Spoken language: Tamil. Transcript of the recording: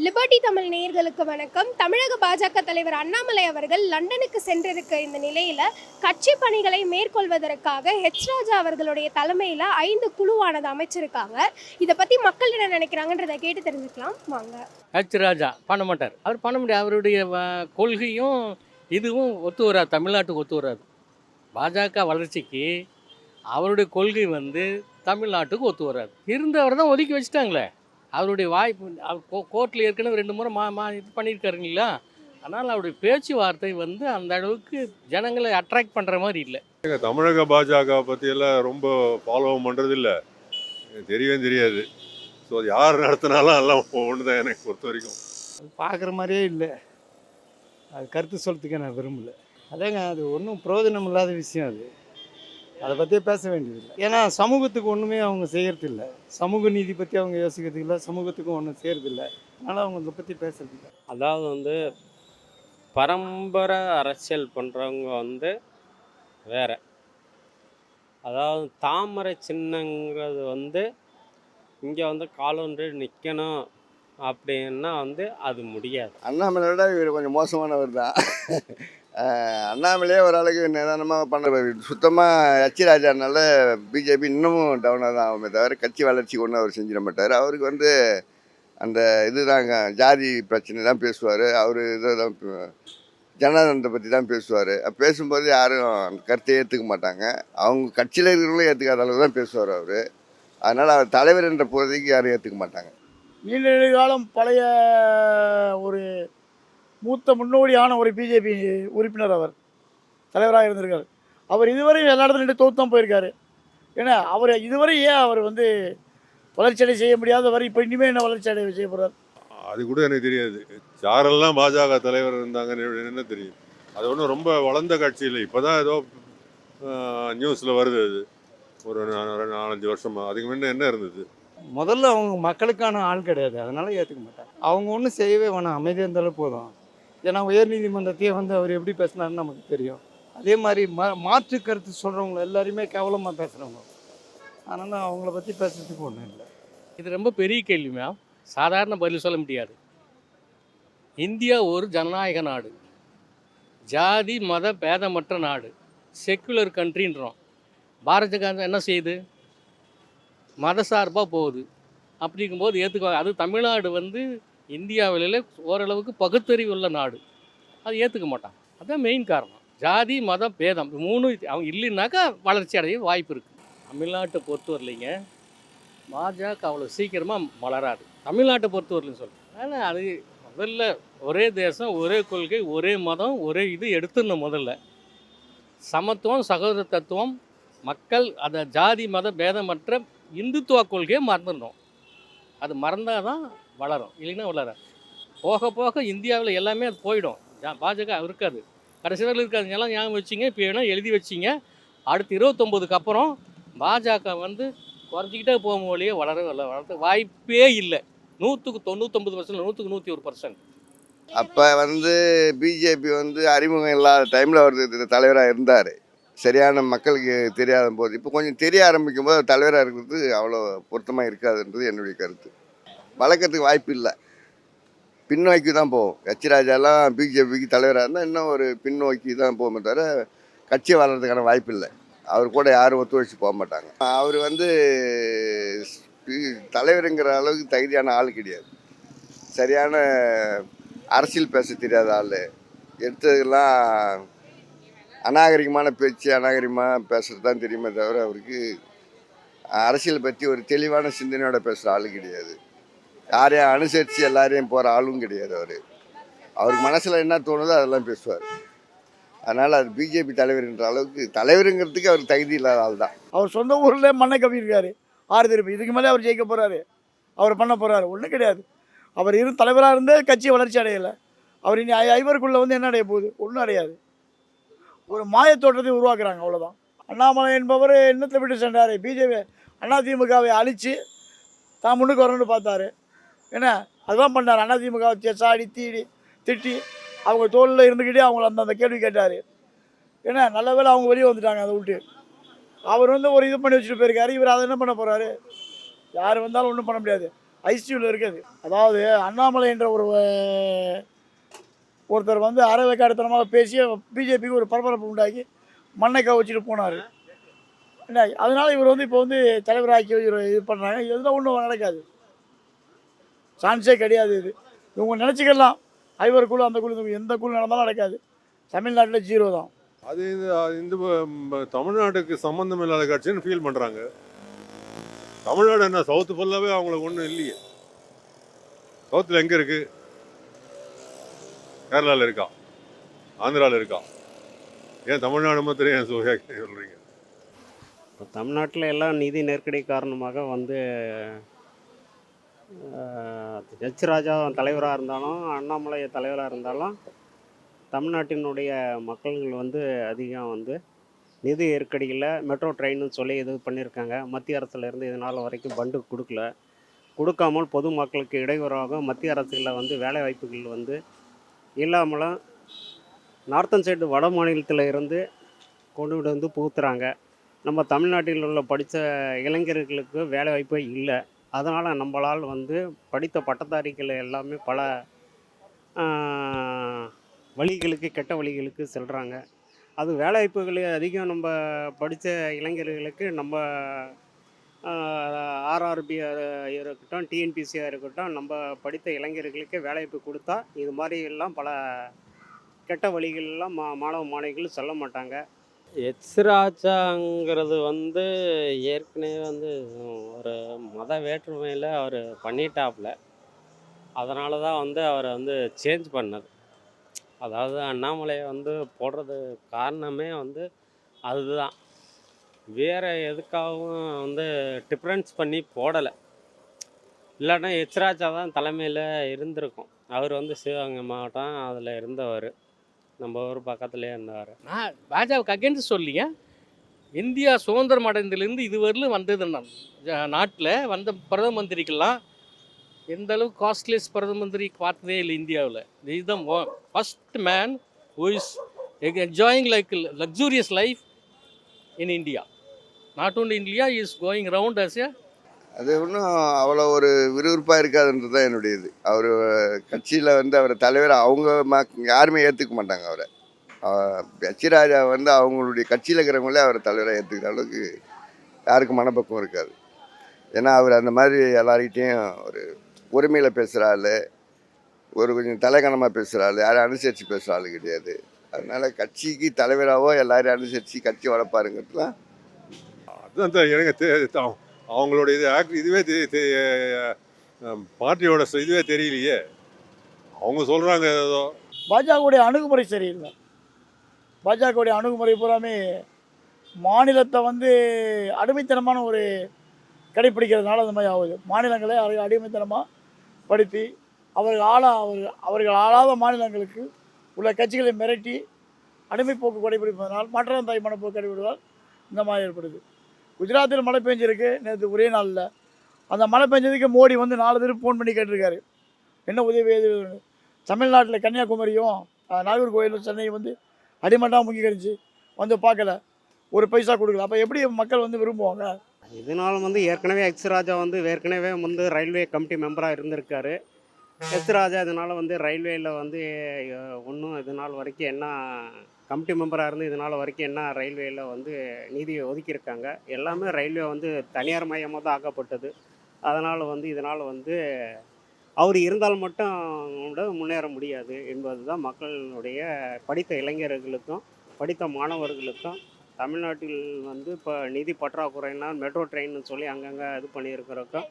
லிபர்டி தமிழ் நேயர்களுக்கு வணக்கம். தமிழக பாஜக தலைவர் அண்ணாமலை அவர்கள் லண்டனுக்கு சென்றிருக்க இந்த நிலையில் கட்சி பணிகளை மேற்கொள்வதற்காக ராஜா அவர்களுடைய தலைமையில் 5 குழுவானது அமைச்சிருக்காங்க. இதை பற்றி மக்கள் என்ன நினைக்கிறாங்கன்றதை கேட்டு தெரிஞ்சுக்கலாம் வாங்க. ராஜா பண்ண மாட்டார், அவர் பண்ண முடியாது. அவருடைய கொள்கையும் இதுவும் ஒத்து வராது, தமிழ்நாட்டுக்கு ஒத்து வராது. பாஜக வளர்ச்சிக்கு அவருடைய கொள்கை தமிழ்நாட்டுக்கு ஒத்து வராது. இருந்தவர் தான் ஒதுக்கி வச்சுட்டாங்களே. அவருடைய வாய்ப்பு கோர்ட்டில் ஏற்கனவே 2 முறை இது பண்ணியிருக்காருங்களா. அதனால் அவருடைய பேச்சுவார்த்தை அந்த அளவுக்கு ஜனங்களை அட்ராக்ட் பண்ணுற மாதிரி இல்லை. தமிழக பாஜக பற்றியெல்லாம் ரொம்ப ஃபாலோ பண்ணுறது இல்லை, தெரியவே தெரியாது. ஸோ யார் நடத்தினாலும் எல்லாம் ஒன்று தான் எனக்கு பொறுத்த வரைக்கும். அது பார்க்குற மாதிரியே இல்லை. அது கருத்து சொல்கிறதுக்கே நான் விரும்பலை. அதேங்க, அது ஒன்றும் பிரயோஜனம் இல்லாத விஷயம். அதை பற்றியே பேச வேண்டியதில்லை. ஏன்னா சமூகத்துக்கு ஒன்றுமே அவங்க செய்கிறதில்ல. சமூக நீதி பற்றி அவங்க யோசிக்கிறது இல்லை, சமூகத்துக்கும் ஒன்றும் செய்கிறதில்ல. அதனால் அவங்க அதை பற்றி பேசுறதில்லை. அதாவது பரம்பரை அரசியல் பண்ணுறவங்க வேறு. அதாவது தாமரை சின்னங்கிறது இங்கே காலொன்று நிற்கணும் அப்படின்னா அது முடியாது. அண்ணாமலையோட இவர் கொஞ்சம் மோசமானவர் தான். அண்ணாமலையே ஓரளவுக்கு நிதானமாக பண்ணுறாரு. சுத்தமாக ராஜானால பிஜேபி இன்னமும் டவுனாக தான் ஆகுமே தவிர கட்சி வளர்ச்சிக்கு ஒன்றும் அவர் செஞ்சிட மாட்டார். அவருக்கு அந்த இதுதாங்க ஜாதி பிரச்சனை தான் பேசுவார். அவர் இதை தான் ஜனநாயகத்தை பற்றி தான் பேசுவார். பேசும்போது யாரும் அந்த கருத்தை ஏற்றுக்க மாட்டாங்க. அவங்க கட்சியில் இருக்கிறவங்களும் ஏற்றுக்காத அளவு தான் பேசுவார் அவர். அதனால் அவர் தலைவர் என்ற போதைக்கு யாரும் ஏற்றுக்க மாட்டாங்க. நீண்ட நெடுகாலம் பழைய ஒரு மூத்த முன்னோடியான ஒரு பிஜேபி உறுப்பினர் அவர் தலைவராக இருந்திருக்கார். அவர் இதுவரையும் எல்லா இடத்துல நின்று தோற்று தான் போயிருக்காரு. ஏன்னா அவர் இதுவரை ஏன் அவர் வளர்ச்சியடை செய்ய முடியாத வரை இப்போ இனிமேல் என்ன வளர்ச்சியடை செய்ய போகிறார் அது கூட எனக்கு தெரியாது. யாரெல்லாம் பாஜக தலைவர் இருந்தாங்கன்னு என்ன தெரியும். அது ஒன்றும் ரொம்ப வளர்ந்த கட்சி இல்லை. இப்போ தான் ஏதோ நியூஸில் வருது. அது ஒரு 4-5 வருஷமாக. அதுக்கு முன்னே என்ன இருந்தது? முதல்ல அவங்க மக்களுக்கான ஆள் கிடையாது, அதனால் ஏற்றுக்க மாட்டாங்க. அவங்க ஒன்றும் செய்யவே வேணாம், அமைதியாக இருந்தாலும் போதும். ஏன்னா உயர்நீதிமன்றத்தையே அவர் எப்படி பேசினாருன்னு நமக்கு தெரியும். அதே மாதிரி மாற்று கருத்து சொல்கிறவங்க எல்லாரையுமே கேவலமாக பேசுகிறவங்க. அதனால் அவங்கள பற்றி பேசுறதுக்கு ஒன்றும் இல்லை. இது ரொம்ப பெரிய கேள்வி மேம். சாதாரண பதில் சொல்ல முடியாது. இந்தியா ஒரு ஜனநாயக நாடு, ஜாதி மத பேதமற்ற நாடு, செக்குலர் கண்ட்ரின்றோம். பாரதிய என்ன செய்யுது? மதசார்பாக போகுது. அப்படிங்கும்போது ஏற்றுக்குவாங்க. அது தமிழ்நாடு இந்தியாவிலே ஓரளவுக்கு பகுத்தறிவு உள்ள நாடு, அது ஏற்றுக்க மாட்டாங்க. அதுதான் மெயின் காரணம். ஜாதி மத பேதம் 3 அவங்க இல்லைன்னாக்கா வளர்ச்சி அடைய வாய்ப்பு இருக்குது. தமிழ்நாட்டை பொறுத்தவரையிலைங்க பாஜக அவ்வளோ சீக்கிரமாக வளராது. தமிழ்நாட்டை பொறுத்தவரையிலும் சொல்கிறேன். ஆனால் அது முதல்ல ஒரே தேசம், ஒரே கொள்கை, ஒரே மதம், ஒரே இது எடுத்துடணும். முதல்ல சமத்துவம், சகோதர தத்துவம், மக்கள் அதை ஜாதி மத பேதமற்ற இந்துத்துவ கொள்கையை மறந்துடணும். அது மறந்தால் தான் வளரும், இல்லைன்னா வளராது. போக போக இந்தியாவில் எல்லாமே அது போயிடும். பாஜக இருக்காது, கடைசி வரையில் இருக்காது. எல்லாம் ஞாபகம் வச்சிங்க. இப்போ வேணால் எழுதி வச்சிங்க. அடுத்து 29க்கு அப்புறம் பாஜக குறைஞ்சிக்கிட்டே போகும்போதே வளர்த்து வாய்ப்பே இல்லை. 100க்கு 99%, 100க்கு 101%. அப்போ பிஜேபி அறிமுகம் இல்லாத டைமில் அவர் தலைவராக இருந்தார். சரியான மக்களுக்கு தெரியாத போது இப்போ கொஞ்சம் தெரிய ஆரம்பிக்கும் போது தலைவராக இருக்கிறது அவ்வளோ பொருத்தமாக இருக்காதுன்றது என்னுடைய கருத்து. வளர்க்கறதுக்கு வாய்ப்பு இல்லை, பின்னோக்கி தான் போகும். ராஜாலாம் பிஜேபிக்கு தலைவராக இருந்தால் இன்னும் ஒரு பின்னோக்கி தான் போகுமே தவிர கட்சியை வளர்கிறதுக்கான வாய்ப்பு இல்லை. அவர் கூட யாரும் ஒத்துழைச்சி போக மாட்டாங்க. அவர் தலைவருங்கிற அளவுக்கு தகுதியான ஆள் கிடையாது. சரியான அரசியல் பேச தெரியாத ஆள். எடுத்ததெல்லாம் அநாகரிகமான பேச்சு, அநாகரிகமாக பேசுகிறது தான் தெரியுமே தவிர அவருக்கு அரசியல் பற்றி ஒரு தெளிவான சிந்தனையோட பேசுகிற ஆள் கிடையாது. யாரையும் அனுசரித்து எல்லாரையும் போகிற ஆளும் கிடையாது. அவருக்கு மனசில் என்ன தோணுதோ அதெல்லாம் பேசுவார். அதனால் அது பிஜேபி தலைவர்ன்ற அளவுக்கு தலைவருங்கிறதுக்கு அவர் தகுதி இல்லாத ஆள் தான். அவர் சொந்த ஊரில் மண்ணை கவியிருக்காரு 6 திருப்பி. இதுக்கு மேலே அவர் ஜெயிக்க போகிறாரு, அவர் பண்ண போகிறாரு. ஒன்றும் கிடையாது. அவர் தலைவராக இருந்தே கட்சி வளர்ச்சி அடையலை. அவர் இனி 5 என்ன அடைய போகுது? ஒன்றும் அடையாது. ஒரு மாயத்தோட்டத்தை உருவாக்குறாங்க, அவ்வளோதான். அண்ணாமலை என்பவர் இன்னத்தை விட்டு சென்றார். பிஜேபி அதிமுகவை அழித்து தான் முன்னுக்கு வரணும்னு பார்த்தாரு. ஏன்னா அதுதான் பண்ணார். அதிமுகவை சாடி திட்டி அவங்க தோளில் இருந்துக்கிட்டே அவங்கள அந்த கேள்வி கேட்டார். ஏன்னா நல்ல வேளை அவங்க வெளியே வந்துட்டாங்க அதை விட்டு. அவர் ஒரு இது பண்ணி வச்சுட்டு போயிருக்காரு. இவர் அதை என்ன பண்ண போகிறாரு? யார் வந்தாலும் ஒன்றும் பண்ண முடியாது. ஐசியூவில் இருக்குது. அதாவது அண்ணாமலை என்ற ஒருத்தர் வந்து அறவைக்காடுத்தனமாக பேசி பிஜேபிக்கு ஒரு பரபரப்பு உண்டாக்கி மண்ணை கவச்சிட்டு போனார். என்ன அதனால இவர் வந்து இப்போ வந்து தலைவராக்கி இவர் இது பண்ணுறாங்க. இதெல்லாம் ஒன்றும் நடக்காது, சான்ஸே கிடையாது. இது இவங்க நினச்சிக்கலாம் ஐவர் குழு அந்த குழு எந்த குழு நடந்தாலும் நடக்காது. தமிழ்நாட்டில் 0 தான். அது இந்த தமிழ்நாட்டுக்கு சம்மந்தம் இல்லாத கட்சின்னு ஃபீல் பண்ணுறாங்க. தமிழ்நாடு என்ன சவுத்து ஃபுல்லாகவே அவங்களுக்கு ஒன்றும் இல்லையே. சவுத்தில் எங்கே இருக்குது? கேரளாவில் இருக்கா, ஆந்திராவில் இருக்கா? ஏன் தமிழ்நாடு மாத்திரம் ஏன் சொல்கிறீங்க? இப்போ தமிழ்நாட்டில் எல்லாம் நிதி நெருக்கடி காரணமாக வந்து ஹெச் ராஜா தலைவராக இருந்தாலும் அண்ணாமலை தலைவராக இருந்தாலும் தமிழ்நாட்டினுடைய மக்கள்கள் வந்து அதிகம் வந்து நிதி நெருக்கடியில் மெட்ரோ ட்ரெயின்னு சொல்லி இது பண்ணியிருக்காங்க. மத்திய அரசுலேருந்து இதனால் வரைக்கும் ஃபண்டு கொடுக்காமல் பொதுமக்களுக்கு இடையூறாக மத்திய அரசில் வந்து வேலை வாய்ப்புகள் வந்து இல்லாமலும் நார்த்தன் சைடு வட மாநிலத்தில் இருந்து கொண்டு வந்து புகுத்துறாங்க. நம்ம தமிழ்நாட்டில் உள்ள படித்த இளைஞர்களுக்கு வேலை வாய்ப்பே இல்லை. அதனால் நம்மளால் வந்து படித்த பட்டதாரிகள் எல்லாமே பல வழிகளுக்கு கெட்ட வழிகளுக்கு செல்கிறாங்க. அது வேலைவாய்ப்புகள் அதிகம் நம்ம படித்த இளைஞர்களுக்கு நம்ம ஆர்ஆர்பியாக இருக்கட்டும், டிஎன்பிசியாக இருக்கட்டும், நம்ம படித்த இளைஞர்களுக்கு வேலைவாய்ப்பு கொடுத்தா இது மாதிரி எல்லாம் பல கெட்ட வழிகளெல்லாம் மாணவ மாணவிகள் சொல்ல மாட்டாங்க. எச் ராஜாங்கிறது வந்து ஏற்கனவே வந்து ஒரு மத வேற்றுமையில் அவர் பண்ணிட்டாப்புல. அதனால தான் வந்து அவரை வந்து சேஞ்ச் பண்ணது. அதாவது அண்ணாமலையை வந்து போடுறது காரணமே வந்து அதுதான். வேறு எதுக்காகவும் வந்து டிஃப்ரென்ஸ் பண்ணி போடலை. இல்லாட்டா எச் ராஜா தான் தலைமையில் இருந்திருக்கும். அவர் வந்து சிவகங்கை மாவட்டம் அதில் இருந்தவர், நம்ம ஊர் பக்கத்துலேயே இருந்தவர். நான் பாஜகவுக்கு அகேன்ஸ்ட் சொல்லிங்க. இந்தியா சுதந்திரம் அடைந்ததுலேருந்து இதுவரையிலும் வந்தது நாட்டில் வந்த பிரதம மந்திரிக்கெல்லாம் எந்த அளவுக்கு காஸ்ட்லியஸ் பிரதம மந்திரி பார்த்ததே இல்லை இந்தியாவில். Is the first man who is enjoying like luxurious life in India. Not only India is going round as a. அது ஒன்றும் அவ்வளோ ஒரு விறுவிறுப்பாக இருக்காதுன்றது தான் என்னுடைய இது. அவர் கட்சியில் வந்து அவர் தலைவர் அவங்க யாருமே ஏற்றுக்க மாட்டாங்க அவரை. எச் ராஜா வந்து அவங்களுடைய கட்சியில் இருக்கிறவங்களே அவர் தலைவராக ஏற்றுக்கிற அளவுக்கு யாருக்கும் மனப்பக்குவம் இருக்காது. ஏன்னா அவர் அந்த மாதிரி எல்லார்கிட்டையும் ஒரு உரிமையில் பேசுகிற ஆள், ஒரு கொஞ்சம் தலைக்கணமாக பேசுகிற ஆள், யாரும் அனுசரித்து பேசுகிற ஆள் கிடையாது. அதனால் கட்சிக்கு தலைவராகவோ எல்லாரையும் அனுசரித்து கட்சி வளர்ப்பாருங்கிறதுலாம் அதுதான் எனக்கு அவங்களோட இதுவே பார்ட்டியோட இதுவே தெரியலையே. அவங்க சொல்கிறாங்க ஏதோ. பாஜகவுடைய அணுகுமுறை சரியில்லை. பாஜகவுடைய அணுகுமுறை பூராமே மாநிலத்தை வந்து அடிமைத்தனமான ஒரு கடைப்பிடிக்கிறதுனால அந்த மாதிரி ஆகுது. மாநிலங்களை அடிமைத்தனமாக படுத்தி அவர்கள் ஆளாத மாநிலங்களுக்கு உள்ள கட்சிகளை மிரட்டி அடிமைப்போக்கு கடைபிடிப்பதனால் மற்ற தாய்மான போக்கு கடைபிடிப்பதால் இந்த மாதிரி ஏற்படுது. குஜராத்தில் மழை பெஞ்சிருக்கு நேற்று ஒரே நாளில். அந்த மழை பெஞ்சதுக்கு மோடி வந்து 4 தடவை ஃபோன் பண்ணி கேட்டிருக்காரு என்ன உதவி எது. தமிழ்நாட்டில் கன்னியாகுமரியும் நாகர்கோயிலும் சென்னையும் வந்து அடிமட்டாக முங்கி கிடச்சி வந்து பார்க்கல, ஒரு பைசா கொடுக்கல. அப்போ எப்படி மக்கள் வந்து விரும்புவாங்க? இதனால் வந்து ஏற்கனவே எச் ராஜா வந்து ஏற்கனவே வந்து ரயில்வே கமிட்டி மெம்பராக இருந்திருக்காரு. எச் ராஜா இதனால் வந்து ரயில்வேயில் வந்து ஒன்றும் இதனால் வரைக்கும் என்ன கமிட்டி மெம்பராக இருந்து இதனால் வரைக்கும் என்ன ரயில்வேயில் வந்து நிதியை ஒதுக்கியிருக்காங்க. எல்லாமே ரயில்வே வந்து தனியார் மயமாக தான் ஆக்கப்பட்டது. அதனால் வந்து இதனால் வந்து அவர் இருந்தால் மட்டும் கூட முன்னேற முடியாது என்பது தான் மக்களுடைய படித்த இளைஞர்களுக்கும் படித்த மாணவர்களுக்கும். தமிழ்நாட்டில் வந்து இப்போ நிதி பற்றாக்குறைனால் மெட்ரோ ட்ரெயின்னு சொல்லி அங்கங்கே இது பண்ணியிருக்கிறக்கும்